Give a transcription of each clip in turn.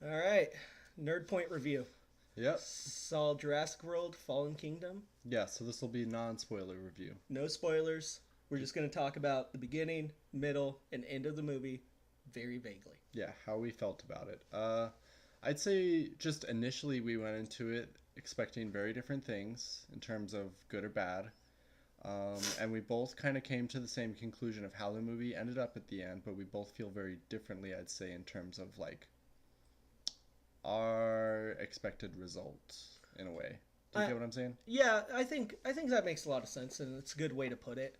All right, NerdPoint review. Yep. Saw Jurassic World: Fallen Kingdom. Yeah, so this will be non-spoiler review. No spoilers. We're just going to talk about the beginning, middle, and end of the movie very vaguely. Yeah, how we felt about it. I'd say just initially we went into it expecting very different things in terms of good or bad. And we both kind of came to the same conclusion of how the movie ended up at the end, but we both feel very differently, I'd say, in terms of like our expected result in a way. Do you I, get what I'm saying? yeah, I think that makes a lot of sense, and it's a good way to put it.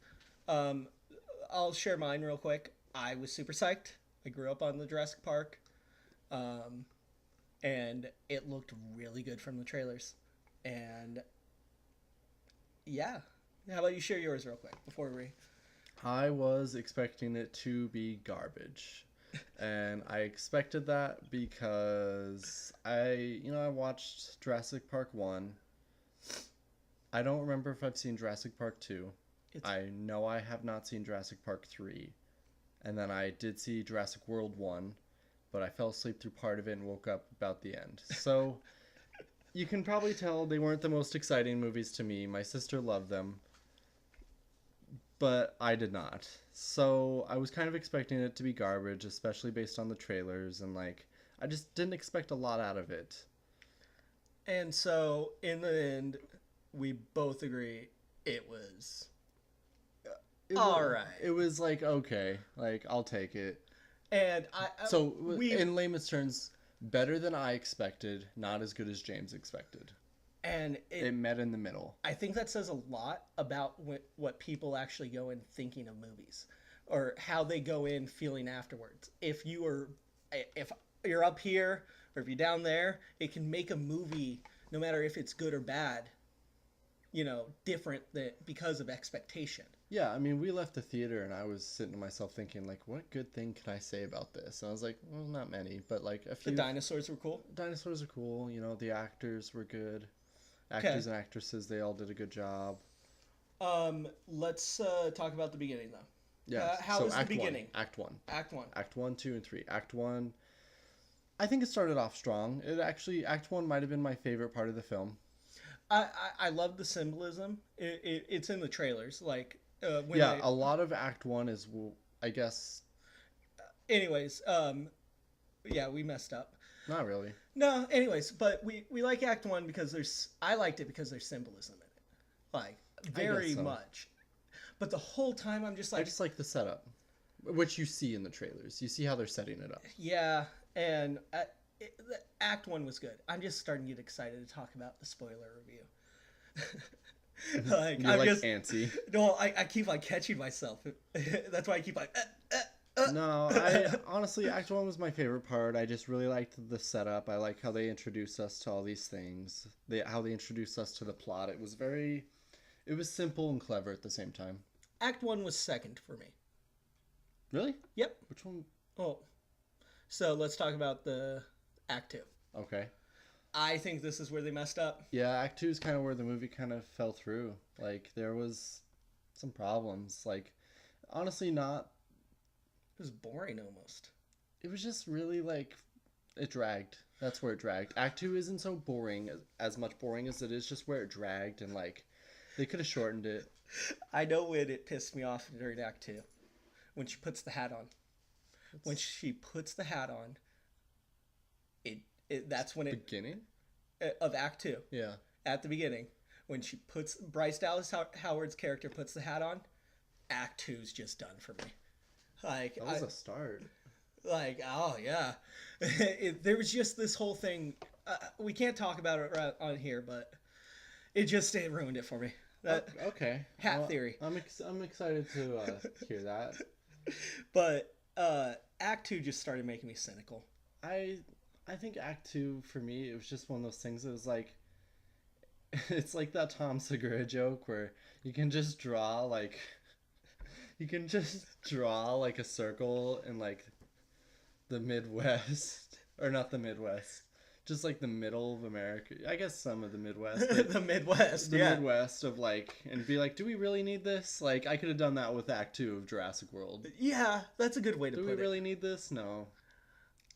Um, I'll share mine real quick. I was super psyched. I grew up on the Jurassic Park, um, and it looked really good from the trailers. And yeah, how about you share yours real quick before we? I was expecting it to be garbage. And I expected that because I watched Jurassic Park 1. I don't remember if I've seen Jurassic Park 2. It's I know I have not seen Jurassic Park 3. And then I did see Jurassic World 1, but I fell asleep through part of it and woke up about the end. So you can probably tell they weren't the most exciting movies to me. My sister loved them, but I did not. So I was kind of expecting it to be garbage, especially based on the trailers, and like I just didn't expect a lot out of it. And so in the end, we both agree it was It all was, right. it was like okay, like I'll take it. And So we in layman's terms, better than I expected, not as good as James expected. and It it met in the middle. I think that says a lot about what people actually go in thinking of movies, or how they go in feeling afterwards. If you're up here or if you're down there, it can make a movie, no matter if it's good or bad, different because of expectation. Yeah, I mean, we left the theater and I was sitting to myself thinking, like, what good thing can I say about this? And I was like, well, not many, but like a The few. dinosaurs were cool. Dinosaurs are cool. The actors were good. Okay. Actors and actresses, they all did a good job. Let's talk about the beginning though. Yeah, How so was the Act 1. beginning? Act 1. Act one. Act 1, 2, and 3. Act 1, I think it started off strong. Act 1 might have been my favorite part of the film. I love the symbolism. It's in the trailers. Like when Yeah, they. a lot of Act 1 is, I guess, Anyways, yeah, we messed up. not really. No, anyways, but we like Act One because I liked it because there's symbolism in it, like I guess very so. much. But the whole time I'm just I like, just like the setup, which you see in the trailers. You see how they're setting it up. yeah, and Act One was good. I'm just starting to get excited to talk about the spoiler review. Like You're I'm like just antsy. no, I keep like catching myself. That's why I keep like. No, I honestly, Act One was my favorite part. I just really liked the setup. I like how they introduced us to all these things. How they introduced us to the plot. It was simple and clever at the same time. Act One was second for me. Really? Yep. Which one? Oh, so let's talk about the Act Two. Okay. I think this is where they messed up. Yeah, Act Two is kind of where the movie kind of fell through. Like there was some problems. Like honestly, not. It was boring almost. It was just really like it dragged. That's where it dragged. Act Two isn't so boring as much boring as it is just where it dragged and like they could have shortened it. I know when it pissed me off during Act Two, when she puts the hat on. When It's she puts the hat on, that's when it beginning. of Act Two Yeah, at the beginning when she puts Bryce Dallas Howard's character puts the hat on. Act Two's just done for me. Like that was a start. oh yeah, there was just this whole thing. We can't talk about it right on here, but it ruined it for me. That Okay. hat Well, theory. I'm excited to hear that. But Act Two just started making me cynical. I I think Act Two for me it was just one of those things that was like it's like that Tom Segura joke where you can just draw like you can just draw like a circle in like the Midwest or not the Midwest, just like the middle of America. I guess some of the Midwest, but The Midwest, the yeah. Midwest of like and be like, do we really need this? Like I could have done that with Act Two of Jurassic World. Yeah, that's a good way to Do we put it. really need this? No.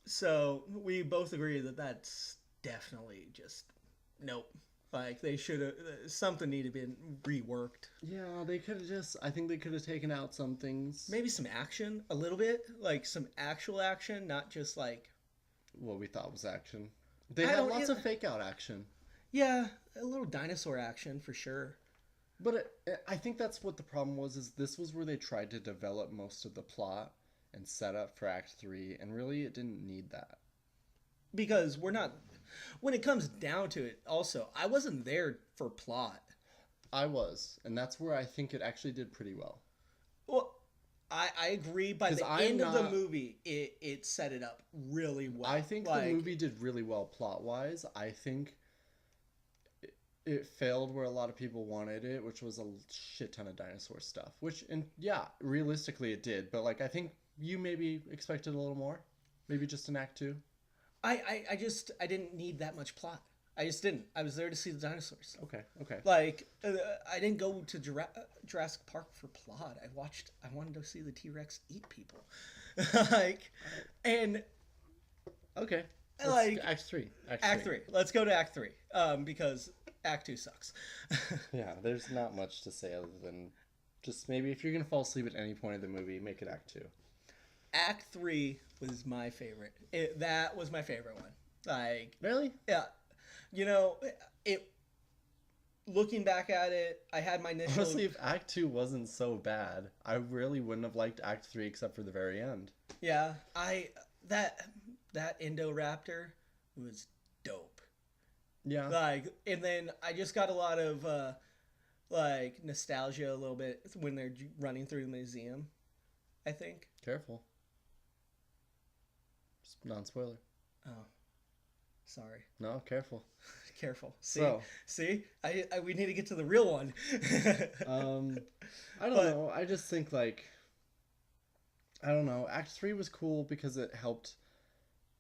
So we both agree that that's definitely just nope. Like they should have something needed to been reworked. Yeah, they could have just. I think they could have taken out some things. Maybe some action, a little bit, like some actual action, not just like What we thought was action. They I had don't. lots of fake out action. Yeah, a little dinosaur action for sure. But I think that's what the problem was. Is this was where they tried to develop most of the plot and set up for Act 3, and really it didn't need that. Because we're not. When it comes down to it, also, I wasn't there for plot. I was, and that's where I think it actually did pretty well. Well, I agree. By 'Cause the I'm end of the not- movie, it set it up really well. I think the movie did really well plot wise. I think it failed where a lot of people wanted it, which was a shit ton of dinosaur stuff. Which, and yeah, realistically it did. But like, I think you maybe expected a little more. Maybe just an Act 2. I didn't need that much plot. I just didn't. I was there to see the dinosaurs. Okay, okay. Like I didn't go to Jurassic Park for plot. I wanted to see the T-Rex eat people. Like, and Okay. like Act 3. Act 3. Let's go to Act 3. Because Act 2 sucks. Yeah, there's not much to say other than just maybe if you're gonna fall asleep at any point of the movie, make it Act 2. Act 3 was my favorite. That was my favorite one. Like, Really? yeah, you know, it. Looking back at it, I had my initial. Honestly, if Act 2 wasn't so bad, I really wouldn't have liked Act 3 except for the very end. Yeah, that Indoraptor was dope. Yeah. Like, and then I just got a lot of like nostalgia a little bit when they're running through the museum. I think. Careful. Just non-spoiler. Oh, sorry. No, careful. Careful. See, So- see, I we need to get to the real one. I don't know. I just think like I don't know. Act 3 was cool because it helped.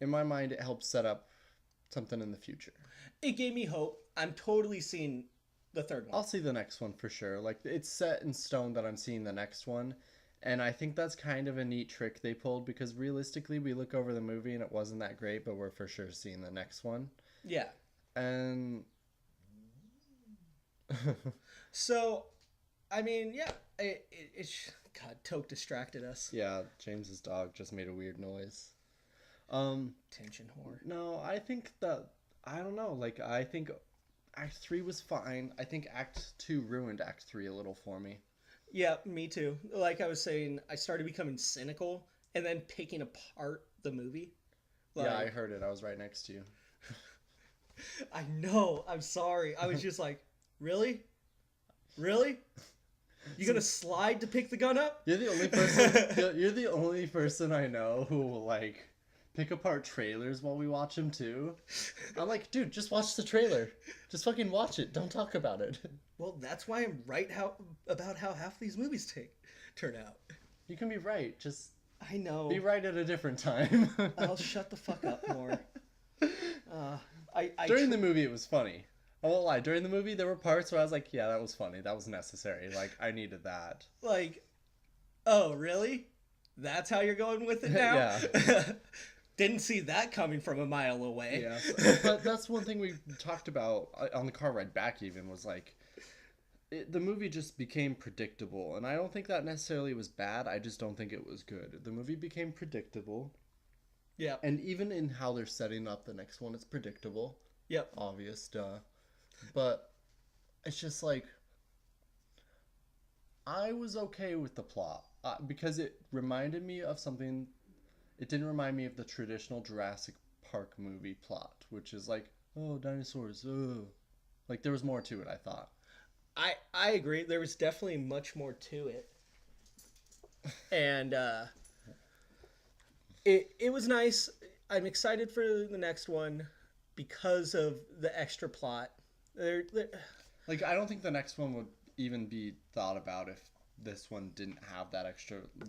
In my mind, it helped set up something in the future. It gave me hope. I'm totally seeing the third one. I'll see the next one for sure. Like it's set in stone that I'm seeing the next one. And I think that's kind of a neat trick they pulled because realistically we look over the movie and it wasn't that great, but we're for sure seeing the next one. Yeah. And So, I mean, yeah, God, Toke distracted us. yeah, James's dog just made a weird noise. Tension whore. No, I think that I don't know. Like I think Act 3 was fine. I think Act 2 ruined Act 3 a little for me. Yeah, me too. Like I was saying, I started becoming cynical and then picking apart the movie. Like, Yeah, I heard it. I was right next to you. I know. I'm sorry. I was just like, really? Really? You gonna slide to pick the gun up? You're the only person. You're the only person I know who will like pick apart trailers while we watch them too. I'm like, dude, just watch the trailer. Just fucking watch it. Don't talk about it. Well, that's why I'm right about how half these movies turn out. You can be right. Just I know. be right at a different time. I'll shut the fuck up more. During the movie, it was funny. I won't lie. During the movie, there were parts where I was like, yeah, that was funny. That was necessary. Like, I needed that. like, oh, really? That's how you're going with it now? Yeah. Didn't see that coming from a mile away. Yeah. But that's one thing we talked about on the car ride back even was like, the movie just became predictable. And I don't think that necessarily was bad. I just don't think it was good. The movie became predictable. Yeah. And even in how they're setting up the next one, it's predictable. Yep. Obvious, duh. But it's just like I was okay with the plot because it reminded me of something. It didn't remind me of the traditional Jurassic Park movie plot, which is like, oh, dinosaurs, oh. Like there was more to it, I thought. I agree. There was definitely much more to it. And it was nice. I'm excited for the next one because of the extra plot. Like I don't think the next one would even be thought about if this one didn't have that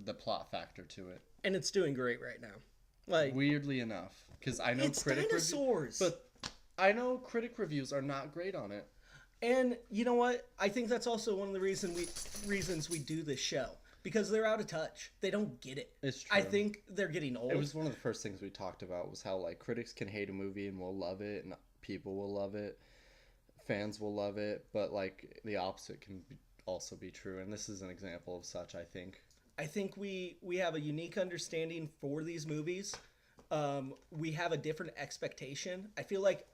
the plot factor to it. And it's doing great right now. Like Weirdly enough, because I know it's dinosaurs. but I know critic reviews are not great on it. And you know what? I think that's also one of the reasons we do this show. because they're out of touch. They don't get it. It's true. I think they're getting old. It was one of the first things we talked about was how like critics can hate a movie and will love it, and people will love it, fans will love it, but like the opposite can also be true, and this is an example of such. I think. I think we have a unique understanding for these movies. We have a different expectation. I feel like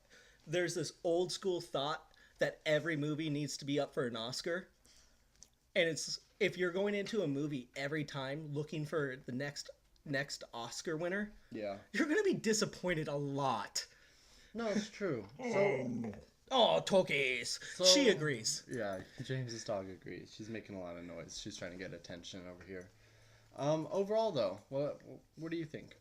there's this old school thought that every movie needs to be up for an Oscar. And it's if you're going into a movie every time looking for the next Oscar winner, Yeah. you're going to be disappointed a lot. No, it's true. So Oh, Tokis. She agrees. yeah, James's dog agrees. She's making a lot of noise. She's trying to get attention over here. Overall though, what do you think?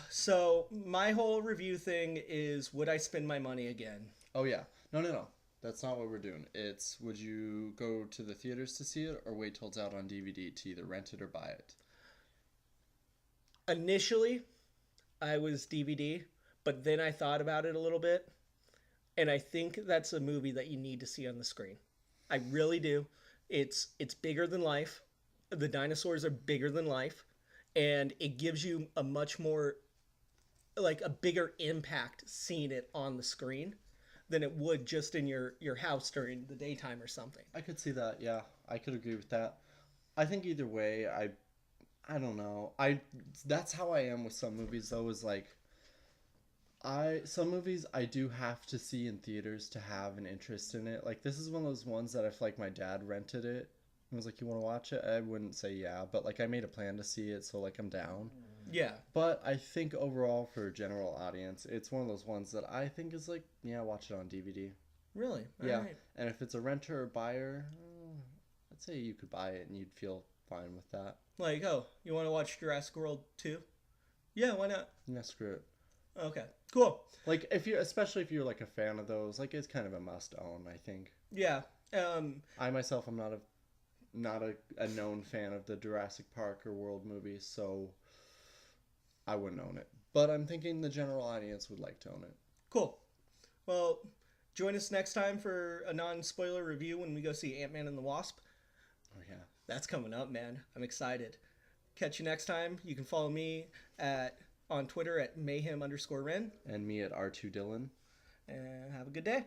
So, my whole review thing is would I spend my money again? Oh yeah. No. That's not what we're doing. It's would you go to the theaters to see it or wait till it's out on DVD to either rent it or buy it? Initially, I was DVD, but then I thought about it a little bit, and I think that's a movie that you need to see on the screen. I really do. It's bigger than life. The dinosaurs are bigger than life, and it gives you a much more like a bigger impact seeing it on the screen than it would just in your house during the daytime or something. I could see that. Yeah, I could agree with that. I think either way, I don't know. That's how I am with some movies though. Is like some movies I do have to see in theaters to have an interest in it. Like this is one of those ones that if like my dad rented it and was like, "You want to watch it?" I wouldn't say yeah, but like I made a plan to see it, so like I'm down. Yeah. But I think overall for a general audience, it's one of those ones that I think is like, yeah, watch it on DVD. Really? All Yeah. right. And if it's a renter or buyer, I'd say you could buy it and you'd feel fine with that. Like, oh, you want to watch Jurassic World 2? Yeah, why not? Yeah, screw it. Okay. Cool. Like especially if you're like a fan of those, like it's kind of a must own, I think. Yeah. I myself am not a known fan of the Jurassic Park or World movies, so I wouldn't own it. But I'm thinking the general audience would like to own it. Cool. Well, join us next time for a non-spoiler review when we go see Ant-Man and the Wasp. Oh yeah. That's coming up, man. I'm excited. Catch you next time. You can follow me on Twitter at mayhem_Ren. And me at R2 Dylan. And have a good day.